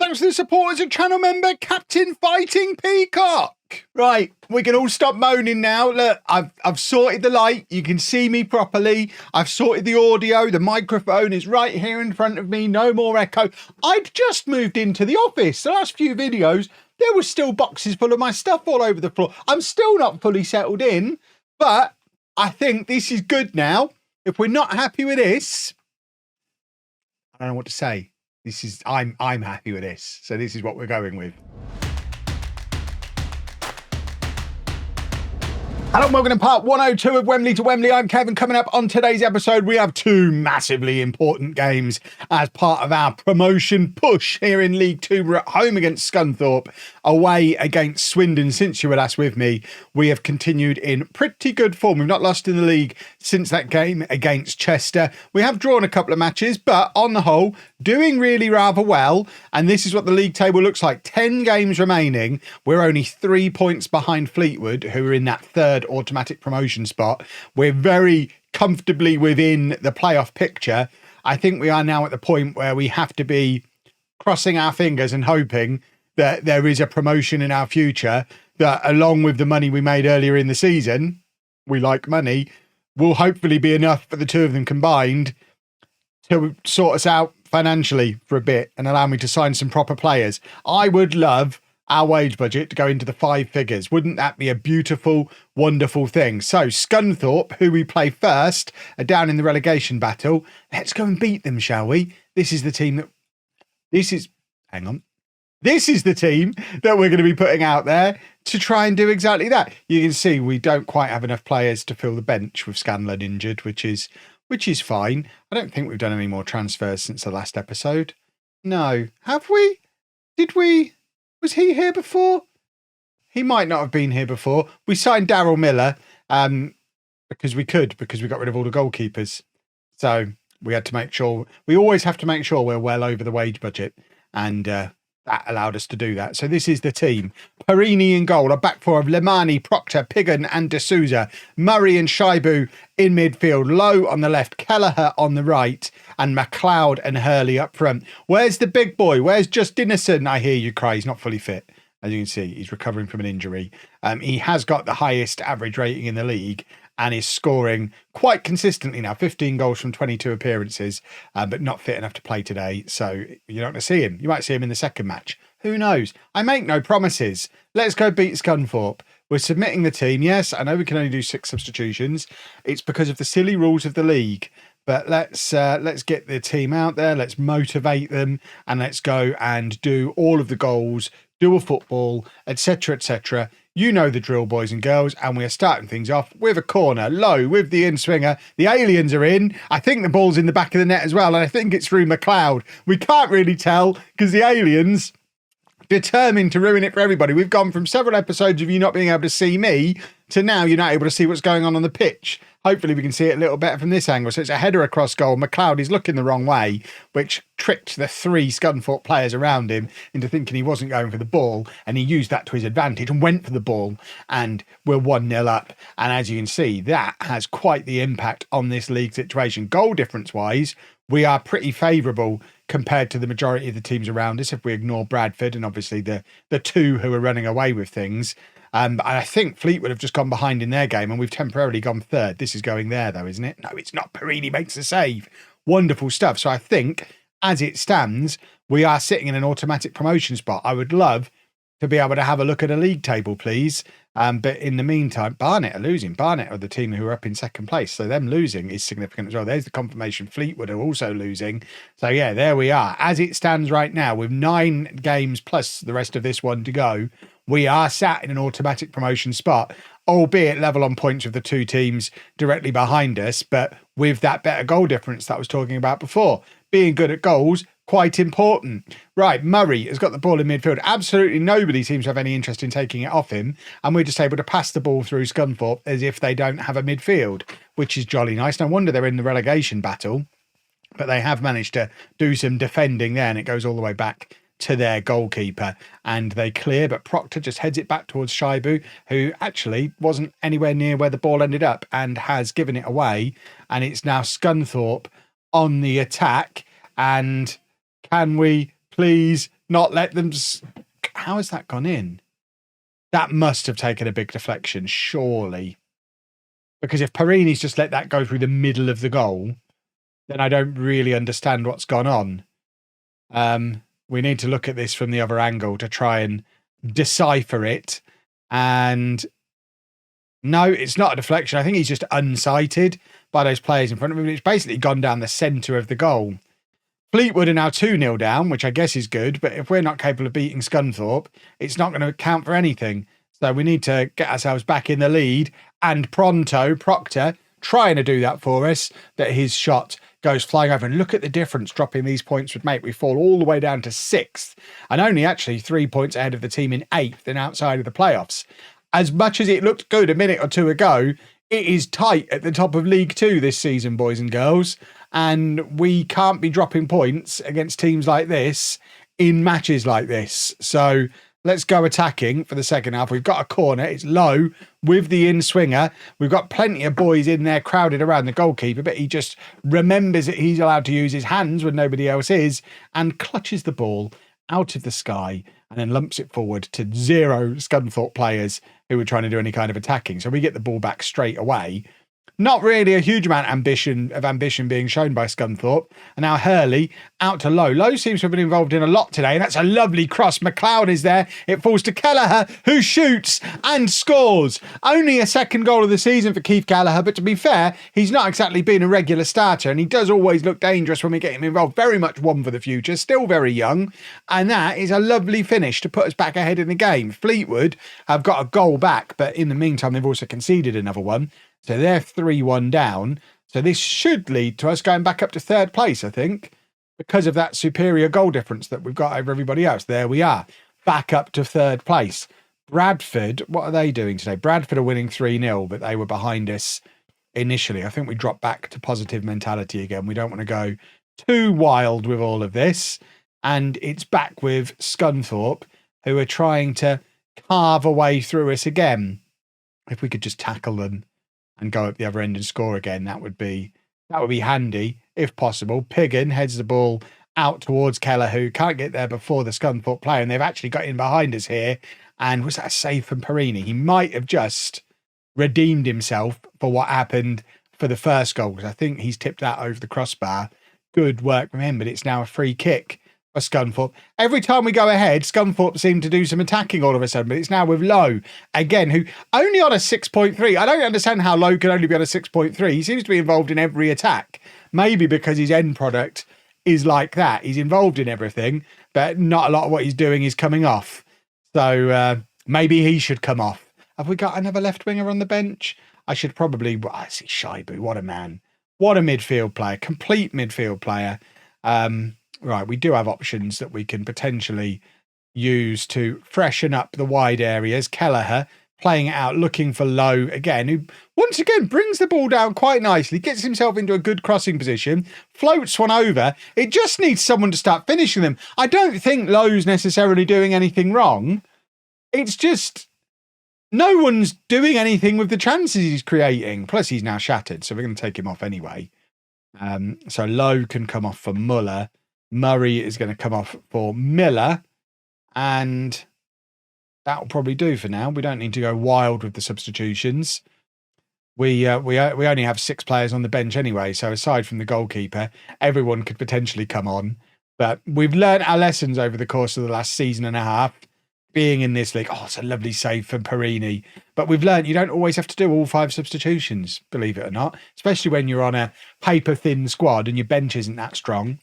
Thanks to the support as a channel member, Captain Fighting Peacock. Right, we can all stop moaning now. Look, I've sorted the light. You can see me properly. I've sorted the audio. The microphone is right here in front of me. No more echo. I'd just moved into the office. The last few videos, there were still boxes full of my stuff all over the floor. I'm still not fully settled in, but I think this is good now. If we're not happy with this, I don't know what to say. I'm happy with this. So this is what we're going with. Hello and welcome to part 102 of Wembley to Wembley. I'm Kevin. Coming up on today's episode, we have two massively important games as part of our promotion push here in League Two. We're at home against Scunthorpe, away against Swindon. Since you were last with me, we have continued in pretty good form. We've not lost in the league since that game against Chester. We have drawn a couple of matches, but on the whole, doing really rather well. And this is what the league table looks like. 10 games remaining. We're only 3 points behind Fleetwood, who are in that third automatic promotion spot. We're very comfortably within the playoff picture. I think we are now at the point where we have to be crossing our fingers and hoping that there is a promotion in our future that, along with the money we made earlier in the season, we like money, will hopefully be enough for the two of them combined to sort us out financially for a bit and allow me to sign some proper players. I would love our wage budget to go into the 5 figures. Wouldn't that be a beautiful, wonderful thing? So Scunthorpe, who we play first, are down in the relegation battle. Let's go and beat them, shall we? This is the team that... This is the team that we're going to be putting out there to try and do exactly that. You can see we don't quite have enough players to fill the bench with Scanlon injured, which is fine. I don't think we've done any more transfers since the last episode. No. Have we? Did we? Was he here before? He might not have been here before. We signed Daryl Miller because we got rid of all the goalkeepers. So we had to make sure, we always have to make sure we're well over the wage budget. And that allowed us to do that. So this is the team. Perini in goal, a back four of Lemani, Proctor, Piggin and D'Souza. Murray and Shaibu in midfield. Lowe on the left, Kelleher on the right, and McLeod and Hurley up front. Where's the big boy? Where's Justinison? I hear you cry. He's not fully fit. As you can see, he's recovering from an injury. He has got the highest average rating in the league and is scoring quite consistently now. 15 goals from 22 appearances, but not fit enough to play today. So you're not going to see him. You might see him in the second match. Who knows? I make no promises. Let's go beat Scunthorpe. We're submitting the team. Yes, I know we can only do 6 substitutions. It's because of the silly rules of the league. But let's get the team out there. Let's motivate them and let's go and do all of the goals, do a football, etc., etc. You know the drill, boys and girls, and we are starting things off with a corner. Low with the in-swinger. The aliens are in. I think the ball's in the back of the net as well, and I think it's through McLeod. We can't really tell because the aliens determined to ruin it for everybody. We've gone from several episodes of you not being able to see me to now you're not able to see what's going on the pitch. Hopefully we can see it a little better from this angle. So it's a header across goal. McLeod is looking the wrong way, which tricked the 3 Scunthorpe players around him into thinking he wasn't going for the ball. And he used that to his advantage and went for the ball. And we're 1-0 up. And as you can see, that has quite the impact on this league situation. Goal difference-wise, we are pretty favourable compared to the majority of the teams around us if we ignore Bradford and obviously the 2 who are running away with things. I think Fleetwood have just gone behind in their game and we've temporarily gone third. This is going there though, isn't it? No, it's not. Perini makes the save. Wonderful stuff. So I think as it stands, we are sitting in an automatic promotion spot. I would love to be able to have a look at a league table, please. But in the meantime, Barnet are losing. Barnet are the team who are up in second place. So them losing is significant as well. There's the confirmation. Fleetwood are also losing. So yeah, there we are. As it stands right now, with 9 games plus the rest of this one to go, we are sat in an automatic promotion spot, albeit level on points with the 2 teams directly behind us, but with that better goal difference that I was talking about before. Being good at goals, quite important. Right, Murray has got the ball in midfield. Absolutely nobody seems to have any interest in taking it off him, and we're just able to pass the ball through Scunthorpe as if they don't have a midfield, which is jolly nice. No wonder they're in the relegation battle, but they have managed to do some defending there, and it goes all the way back to their goalkeeper and they clear, but Proctor just heads it back towards Shaibu, who actually wasn't anywhere near where the ball ended up and has given it away. And it's now Scunthorpe on the attack. And can we please not let them... How has that gone in? That must have taken a big deflection, surely. Because if Perini's just let that go through the middle of the goal, then I don't really understand what's gone on. We need to look at this from the other angle to try and decipher it. And no, it's not a deflection. I think he's just unsighted by those players in front of him. It's basically gone down the centre of the goal. Fleetwood are now 2-0 down, which I guess is good. But if we're not capable of beating Scunthorpe, it's not going to count for anything. So we need to get ourselves back in the lead. And Proctor, trying to do that for us, that his shot goes flying over. And look at the difference dropping these points would make. We fall all the way down to 6th and only actually 3 points ahead of the team in 8th and outside of the playoffs. As much as it looked good a minute or two ago, it is tight at the top of League 2 this season, boys and girls. And we can't be dropping points against teams like this in matches like this. So let's go attacking for the second half. We've got a corner. It's low with the in-swinger. We've got plenty of boys in there crowded around the goalkeeper, but he just remembers that he's allowed to use his hands when nobody else is and clutches the ball out of the sky and then lumps it forward to 0 Scunthorpe players who were trying to do any kind of attacking. So we get the ball back straight away. Not really a huge amount of ambition being shown by Scunthorpe. And now Hurley out to Lowe. Lowe seems to have been involved in a lot today, and that's a lovely cross. McLeod is there. It falls to Kelleher, who shoots and scores. Only a second goal of the season for Keith Kelleher, but to be fair, he's not exactly been a regular starter, and he does always look dangerous when we get him involved. Very much one for the future, still very young, and that is a lovely finish to put us back ahead in the game. Fleetwood have got a goal back, but in the meantime, they've also conceded another one. So they're 3-1 down. So this should lead to us going back up to 3rd place, I think, because of that superior goal difference that we've got over everybody else. There we are, back up to 3rd place. Bradford, what are they doing today? Bradford are winning 3-0, but they were behind us initially. I think we dropped back to positive mentality again. We don't want to go too wild with all of this. And it's back with Scunthorpe, who are trying to carve a way through us again. If we could just tackle them and go up the other end and score again, that would be handy, if possible. Piggin heads the ball out towards Keller, who can't get there before the Scunthorpe player, and they've actually got in behind us here. And was that a save from Perini? He might have just redeemed himself for what happened for the first goal, because I think he's tipped that over the crossbar. Good work from him, but it's now a free kick for Scunthorpe. Every time we go ahead, Scunthorpe seem to do some attacking all of a sudden, but it's now with Lowe again, who only on a 6.3. I don't understand how Lowe can only be on a 6.3. He seems to be involved in every attack. Maybe because his end product is like that. He's involved in everything, but not a lot of what he's doing is coming off. So maybe he should come off. Have we got another left winger on the bench? I should probably... Well, I see Shaibu. What a man. What a midfield player. Complete midfield player. Right, we do have options that we can potentially use to freshen up the wide areas. Kelleher playing it out, looking for Lowe again, who once again brings the ball down quite nicely, gets himself into a good crossing position, floats one over. It just needs someone to start finishing them. I don't think Lowe's necessarily doing anything wrong. It's just no one's doing anything with the chances he's creating. Plus, he's now shattered, so we're going to take him off anyway. So Lowe can come off for Muller. Murray is going to come off for Miller, and that'll probably do for now. We don't need to go wild with the substitutions. We only have 6 players on the bench anyway, so aside from the goalkeeper, everyone could potentially come on. But we've learnt our lessons over the course of the last season and a half being in this league. Oh, it's a lovely save from Perini. But we've learnt you don't always have to do all 5 substitutions, believe it or not, especially when you're on a paper-thin squad and your bench isn't that strong.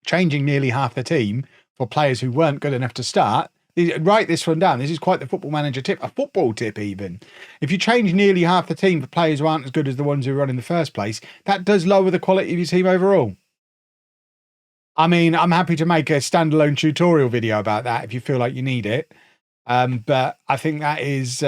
Changing nearly half the team for players who weren't good enough to start. Write this one down. This is quite the Football Manager tip, a football tip even. If you change nearly half the team for players who aren't as good as the ones who were on in the first place, that does lower the quality of your team overall. I mean, I'm happy to make a standalone tutorial video about that if you feel like you need it. But I think that is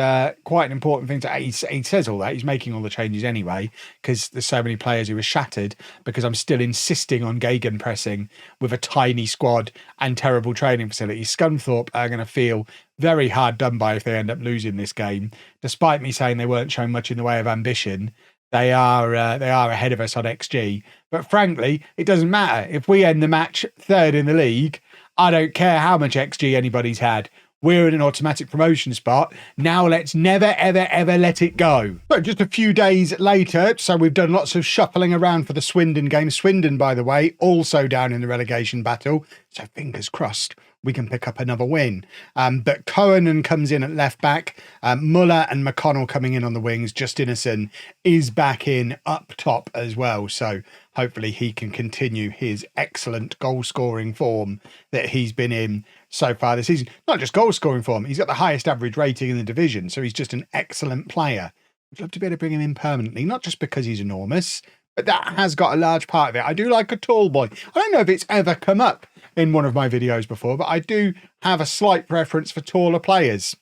quite an important thing to... He says all that. He's making all the changes anyway, because there's so many players who are shattered, because I'm still insisting on gegenpressing with a tiny squad and terrible training facilities. Scunthorpe are going to feel very hard done by if they end up losing this game. Despite me saying they weren't showing much in the way of ambition, they are ahead of us on XG. But frankly, it doesn't matter. If we end the match 3rd in the league, I don't care how much XG anybody's had. We're in an automatic promotion spot. Now let's never, ever, ever let it go. So just a few days later, so we've done lots of shuffling around for the Swindon game. Swindon, by the way, also down in the relegation battle. So fingers crossed we can pick up another win. But Cohen comes in at left back. Muller and McConnell coming in on the wings. Justinison is back in up top as well. So hopefully he can continue his excellent goal-scoring form that he's been in so far this season. Not just goal-scoring form, he's got the highest average rating in the division, so he's just an excellent player. I'd love to be able to bring him in permanently, not just because he's enormous, but that has got a large part of it. I do like a tall boy. I don't know if it's ever come up in one of my videos before, but I do have a slight preference for taller players.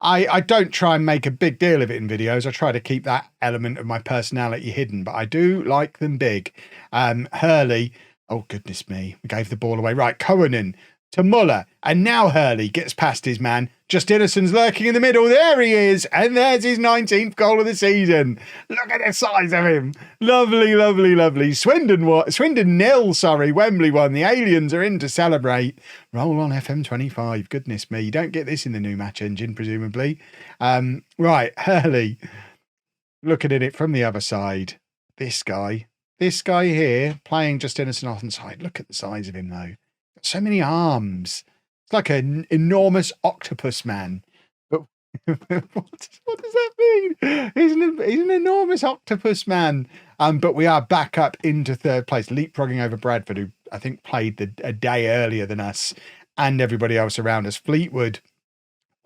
I don't try and make a big deal of it in videos. I try to keep that element of my personality hidden, but I do like them big. Hurley, oh goodness me, we gave the ball away. Right, Cohen to Muller, and now Hurley gets past his man. Justinason's lurking in the middle. There he is, and there's his 19th goal of the season. Look at the size of him. Lovely, lovely, lovely. Swindon 0, sorry. Wembley 1. The aliens are in to celebrate. Roll on FM25. Goodness me, you don't get this in the new match engine, presumably. Right, Hurley. Looking at it from the other side. This guy here, playing Justinison off the side. Look at the size of him, though. So many arms. It's like an enormous octopus man. But what does that mean? He's an enormous octopus man. But we are back up into third place, leapfrogging over Bradford, who I think played a day earlier than us and everybody else around us. Fleetwood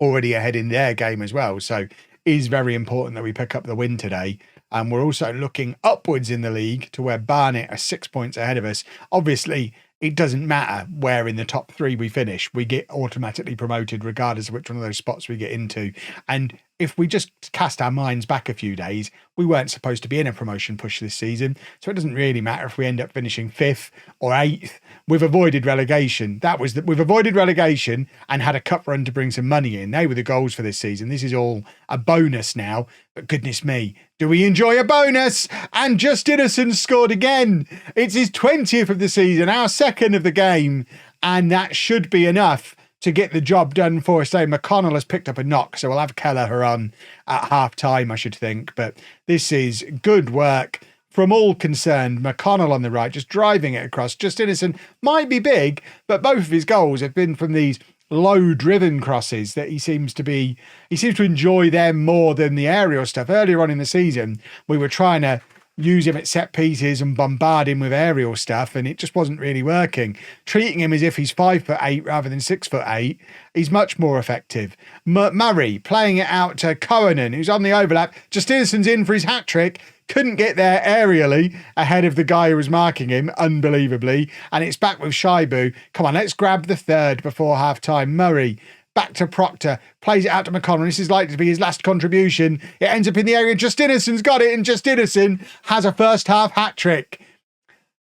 already ahead in their game as well. So it is very important that we pick up the win today. And we're also looking upwards in the league to where Barnet are 6 points ahead of us. Obviously, it doesn't matter where in the top 3 we finish. We get automatically promoted regardless of which one of those spots we get into. And if we just cast our minds back a few days, we weren't supposed to be in a promotion push this season. So it doesn't really matter if we end up finishing 5th or 8th. We've avoided relegation. We've avoided relegation and had a cup run to bring some money in. They were the goals for this season. This is all a bonus now. But goodness me, do we enjoy a bonus? And Justinison scored again. It's his 20th of the season, our second of the game. And that should be enough to get the job done for us. So McConnell has picked up a knock, so we'll have Kelleher on at half time, I should think. But this is good work from all concerned. McConnell on the right, just driving it across. Justinison might be big, but both of his goals have been from these low-driven crosses that he seems to enjoy them more than the aerial stuff. Earlier on in the season, we were trying to use him at set pieces and bombard him with aerial stuff, and it just wasn't really working. Treating him as if he's 5'8" rather than 6'8", he's much more effective. Murray playing it out to Cohen, who's on the overlap. Justinson's in for his hat-trick. Couldn't get there aerially ahead of the guy who was marking him, unbelievably. And it's back with Shaibu. Come on, let's grab the third before half-time. Murray back to Proctor, plays it out to McConnell. This is likely to be his last contribution. It ends up in the area. Justinison's got it, and Justinison has a first-half hat-trick.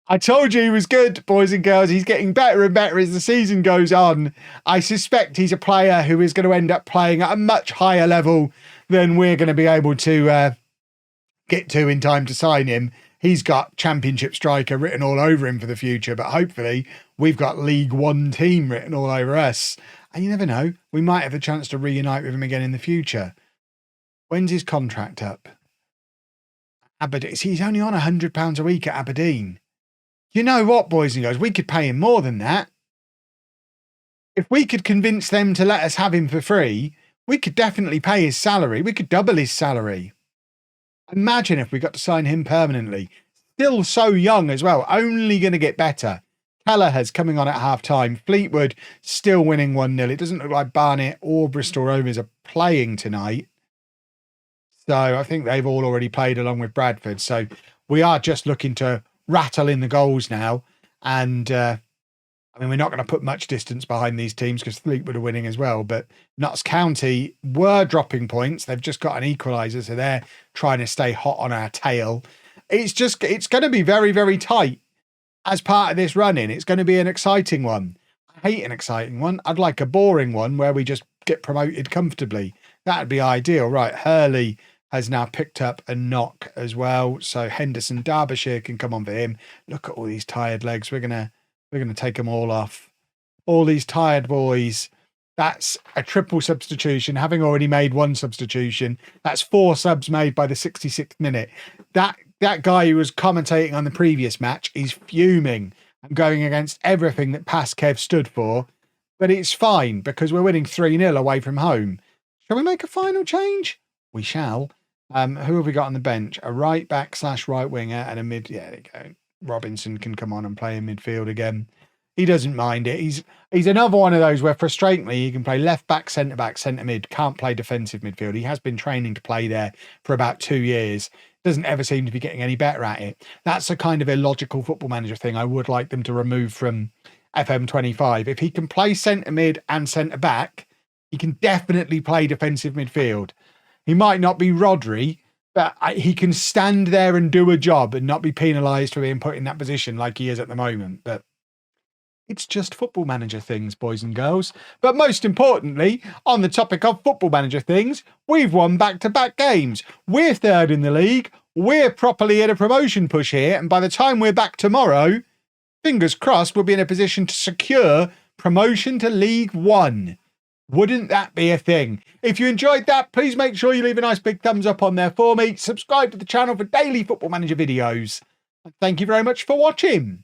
I told you he was good, boys and girls. He's getting better and better as the season goes on. I suspect he's a player who is going to end up playing at a much higher level than we're going to be able to get to in time to sign him. He's got Championship striker written all over him for the future, but hopefully we've got League One team written all over us. And you never know, we might have a chance to reunite with him again in the future. When's his contract up? Aberdeen. He's only on £100 a week at Aberdeen. You know what, boys and girls? We could pay him more than that. If we could convince them to let us have him for free, we could definitely pay his salary. We could double his salary. Imagine if we got to sign him permanently. Still so young as well. Only going to get better. Kelleher's coming on at half-time. Fleetwood still winning 1-0. It doesn't look like Barnet or Bristol Rovers are playing tonight. So I think they've all already played along with Bradford. So we are just looking to rattle in the goals now. And we're not going to put much distance behind these teams because Fleetwood are winning as well. But Notts County were dropping points. They've just got an equaliser, so they're trying to stay hot on our tail. It's going to be very, very tight as part of this run-in. It's going to be an exciting one. I hate an exciting one. I'd like a boring one where we just get promoted comfortably. That'd be ideal. Right, Hurley has now picked up a knock as well. So Henderson, Derbyshire can come on for him. Look at all these tired legs. We're gonna take them all off. all these tired boys. That's a triple substitution, having already made one substitution. That's 4 subs made by the 66th minute. That guy who was commentating on the previous match is fuming and going against everything that Paskev stood for. But it's fine because we're winning 3-0 away from home. Shall we make a final change? We shall. Who have we got on the bench? A right back / right winger and a mid. Yeah, there you go. Robinson can come on and play in midfield again. He doesn't mind it. He's another one of those where, frustratingly, he can play left back, centre mid, can't play defensive midfield. He has been training to play there for about 2 years. Doesn't ever seem to be getting any better at it. That's a kind of illogical Football Manager thing I would like them to remove from FM25. If he can play centre mid and centre back, he can definitely play defensive midfield. He might not be Rodri, but he can stand there and do a job and not be penalised for being put in that position like he is at the moment. But it's just Football Manager things, boys and girls. But most importantly, on the topic of Football Manager things, we've won back-to-back games. We're 3rd in the league. We're properly in a promotion push here. And by the time we're back tomorrow, fingers crossed, we'll be in a position to secure promotion to League One. Wouldn't that be a thing? If you enjoyed that, please make sure you leave a nice big thumbs up on there for me. Subscribe to the channel for daily Football Manager videos. And thank you very much for watching.